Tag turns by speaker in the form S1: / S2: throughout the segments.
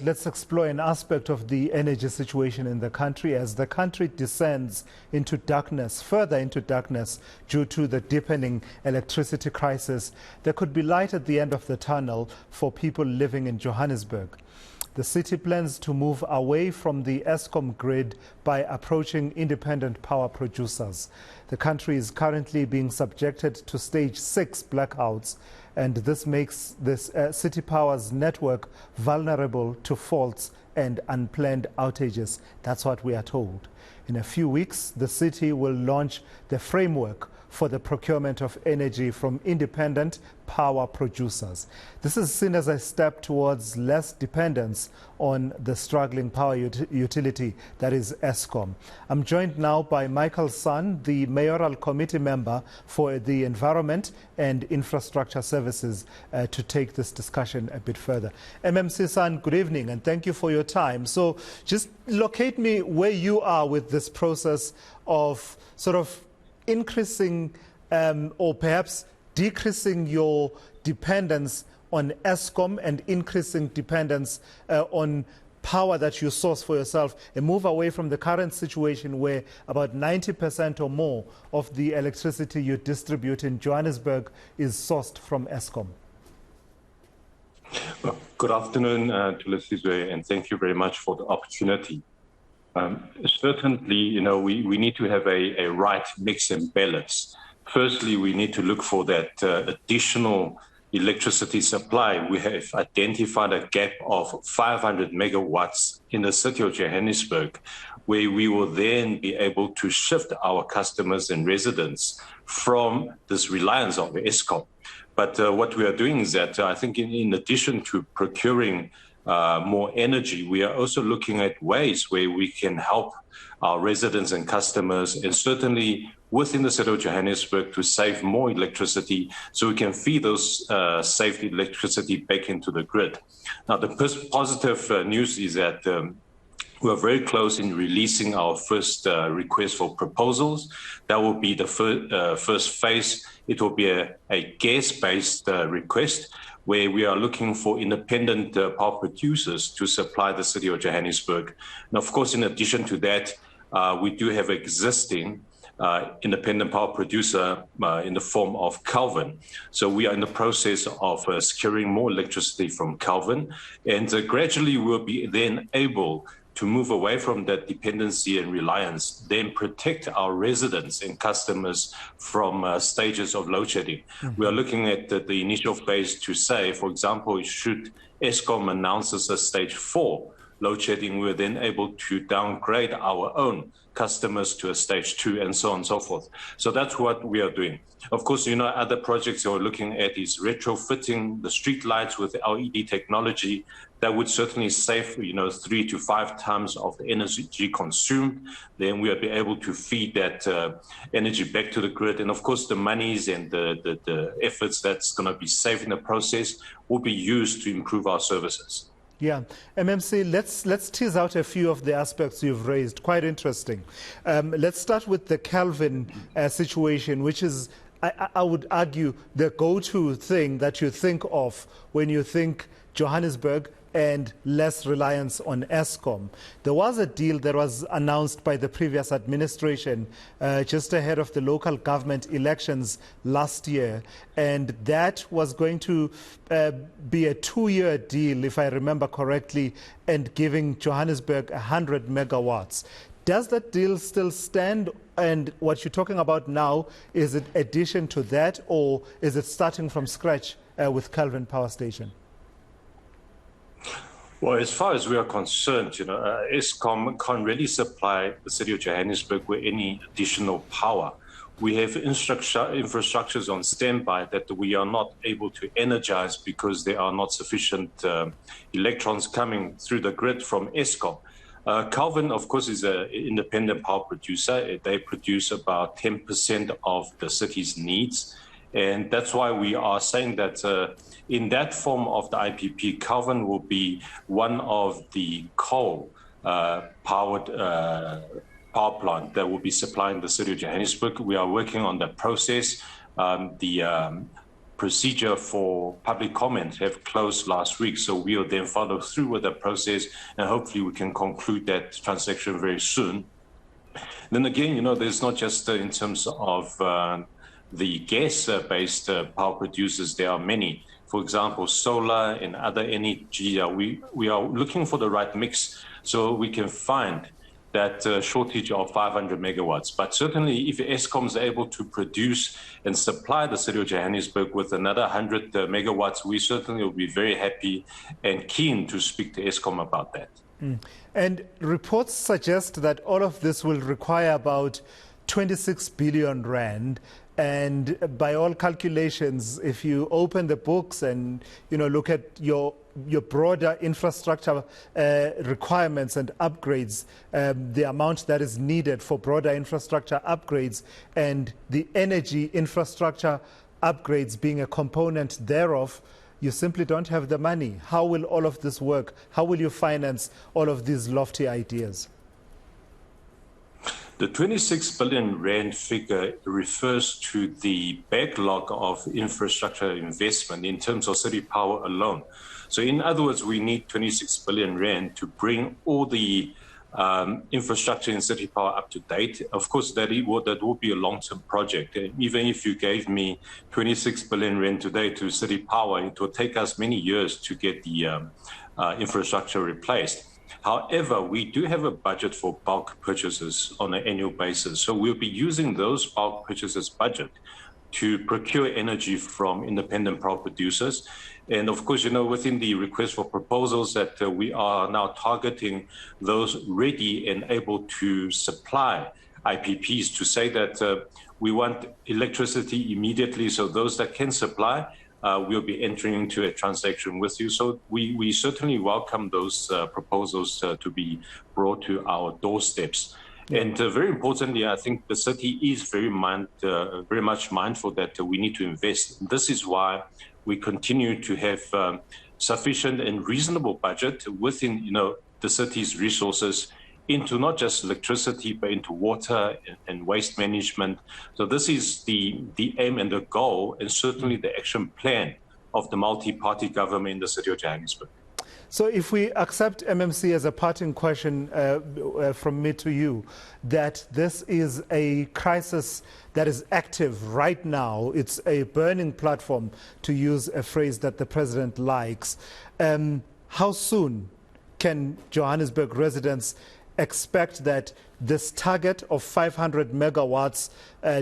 S1: Let's explore an aspect of the energy situation in the country as the country descends into darkness, further into darkness, due to the deepening electricity crisis. There could be light at the end of the tunnel for people living in Johannesburg. The city plans to move away from the Eskom grid by approaching independent power producers. The country is currently being subjected to stage 6 blackouts, and this makes this City Power's network vulnerable to faults and unplanned outages. That's what we are told. In a few weeks, the city will launch the framework for the procurement of energy from independent power producers. This is seen as a step towards less dependence on the struggling power utility that is Eskom. I'm joined now by Michael San, the mayoral committee member for the Environment and Infrastructure Services, to take this discussion a bit further. MMC San, good evening and thank you for your time. So just locate me where you are with this process of sort of increasing or perhaps decreasing your dependence on Eskom and increasing dependence on power that you source for yourself, and move away from the current situation where about 90% or more of the electricity you distribute in Johannesburg is sourced from Eskom.
S2: Well, good afternoon to Lesizwe, and thank you very much for the opportunity. Certainly, you know, we need to have a right mix and balance. Firstly, we need to look for that additional electricity supply. We have identified a gap of 500 megawatts in the city of Johannesburg, where we will then be able to shift our customers and residents from this reliance on the Eskom. But what we are doing is that I think in addition to procuring more energy, we are also looking at ways where we can help our residents and customers, and certainly within the city of Johannesburg, to save more electricity so we can feed those saved electricity back into the grid. Now, the positive news is that we are very close in releasing our first request for proposals. That will be the first phase. It will be a gas-based request, where we are looking for independent power producers to supply the city of Johannesburg. And of course, in addition to that, we do have existing independent power producer in the form of Kelvin. So we are in the process of securing more electricity from Kelvin, and gradually we'll be then able to move away from that dependency and reliance, then protect our residents and customers from stages of load shedding. Mm-hmm. We are looking at the initial phase to say, for example, should Eskom announces a stage 4 load shedding, we're then able to downgrade our own customers to a stage 2 and so on and so forth. So that's what we are doing. Of course, you know, other projects we're looking at is retrofitting the street lights with LED technology. That would certainly save, you know, 3 to 5 times of the energy consumed. Then we'll be able to feed that energy back to the grid. And of course, the monies and the efforts that's going to be saved in the process will be used to improve our services.
S1: Yeah, MMC, let's tease out a few of the aspects you've raised. Quite interesting. Let's start with the Kelvin situation, which is, I would argue, the go-to thing that you think of when you think Johannesburg and less reliance on Eskom. There was a deal that was announced by the previous administration just ahead of the local government elections last year, and that was going to be a 2-year deal, if I remember correctly, and giving Johannesburg 100 megawatts. Does that deal still stand? And what you're talking about now, is it addition to that, or is it starting from scratch with Kelvin Power Station?
S2: Well, as far as we are concerned, you know, Eskom can't really supply the city of Johannesburg with any additional power. We have infrastructures on standby that we are not able to energize because there are not sufficient electrons coming through the grid from Eskom. Kelvin, of course, is an independent power producer. They produce about 10% of the city's needs. And that's why we are saying that in that form of the IPP, Kelvin will be one of the coal-powered power plant that will be supplying the city of Johannesburg. We are working on that process. The procedure for public comment have closed last week. So we'll then follow through with the process, and hopefully we can conclude that transaction very soon. Then again, there's not just in terms of the gas-based power producers, there are many. For example, solar and other energy, we are looking for the right mix so we can find that shortage of 500 megawatts. But certainly if Eskom is able to produce and supply the City of Johannesburg with another 100 megawatts, we certainly will be very happy and keen to speak to Eskom about that.
S1: And reports suggest that all of this will require about 26 billion rand. And by all calculations, if you open the books and look at your broader infrastructure requirements and upgrades, the amount that is needed for broader infrastructure upgrades and the energy infrastructure upgrades being a component thereof, you simply don't have the money. How will all of this work? How will you finance all of these lofty ideas?
S2: The 26 billion rand figure refers to the backlog of infrastructure investment in terms of city power alone. So in other words, we need 26 billion rand to bring all the infrastructure in city power up to date. Of course, that will be a long-term project. Even if you gave me 26 billion rand today to city power, it will take us many years to get the infrastructure replaced. However, we do have a budget for bulk purchases on an annual basis. So we'll be using those bulk purchases budget to procure energy from independent power producers. And of course, within the request for proposals that we are now targeting those ready and able to supply IPPs to say that we want electricity immediately. So those that can supply, we'll be entering into a transaction with you. So we certainly welcome those proposals to be brought to our doorsteps. Yeah. And very importantly, I think the city is very much mindful that we need to invest. This is why we continue to have sufficient and reasonable budget within the city's resources into not just electricity, but into water and waste management. So this is the aim and the goal, and certainly the action plan of the multi-party government in the City of Johannesburg.
S1: So if we accept MMC as a parting question from me to you, that this is a crisis that is active right now, it's a burning platform, to use a phrase that the president likes, how soon can Johannesburg residents expect that this target of 500 megawatts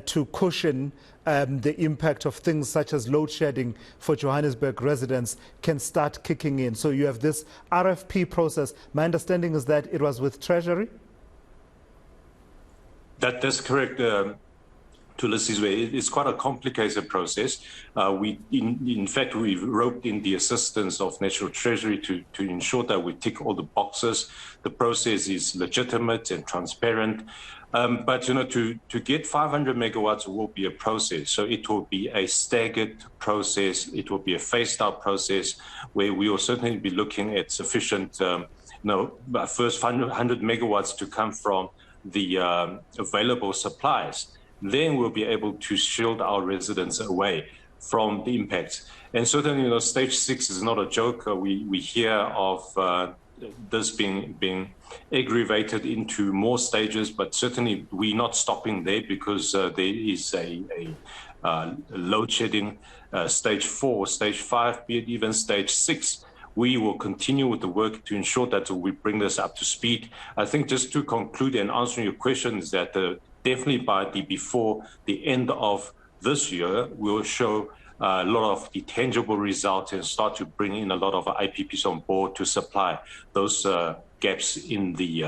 S1: to cushion the impact of things such as load shedding for Johannesburg residents can start kicking in? So you have this RFP process. My understanding is that it was with Treasury?
S2: That's correct. It's quite a complicated process. In fact, we've roped in the assistance of National Treasury to ensure that we tick all the boxes. The process is legitimate and transparent. But to get 500 megawatts will be a process. So it will be a staggered process. It will be a phased-out process where we will certainly be looking at sufficient, first 100 megawatts to come from the available supplies. Then we'll be able to shield our residents away from the impacts. And certainly, stage 6 is not a joke. We hear of this being aggravated into more stages, but certainly we're not stopping there, because there is a load shedding stage 4, stage 5, be it even stage 6. We will continue with the work to ensure that we bring this up to speed. I think just to conclude and answering your question is that definitely before the end of this year, we'll show a lot of the tangible results and start to bring in a lot of IPPs on board to supply those gaps in the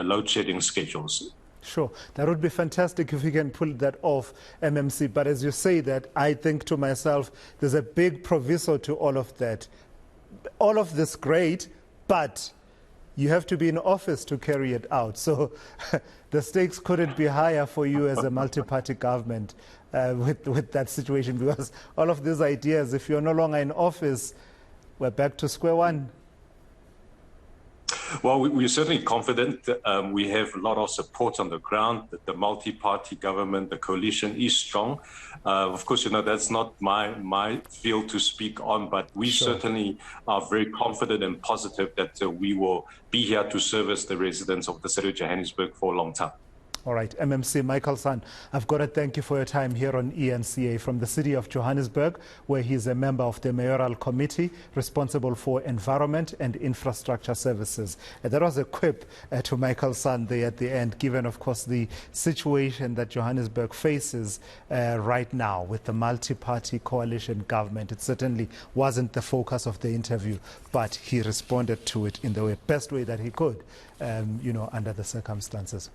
S2: load shedding schedules.
S1: Sure. That would be fantastic if we can pull that off, MMC. But as you say that, I think to myself, there's a big proviso to all of that. All of this great, but you have to be in office to carry it out. So the stakes couldn't be higher for you as a multi-party government with that situation, because all of these ideas, if you're no longer in office, we're back to square one.
S2: Well, we're certainly confident. We have a lot of support on the ground. The multi-party government, the coalition is strong. Of course, that's not my field to speak on, but we certainly are very confident and positive that we will be here to service the residents of the city of Johannesburg for a long time.
S1: All right, MMC Michael San, I've got to thank you for your time here on eNCA from the City of Johannesburg, where he's a member of the mayoral committee responsible for environment and infrastructure services. That was a quip to Michael San there at the end, given, of course, the situation that Johannesburg faces right now with the multi-party coalition government. It certainly wasn't the focus of the interview, but he responded to it in the best way that he could, under the circumstances.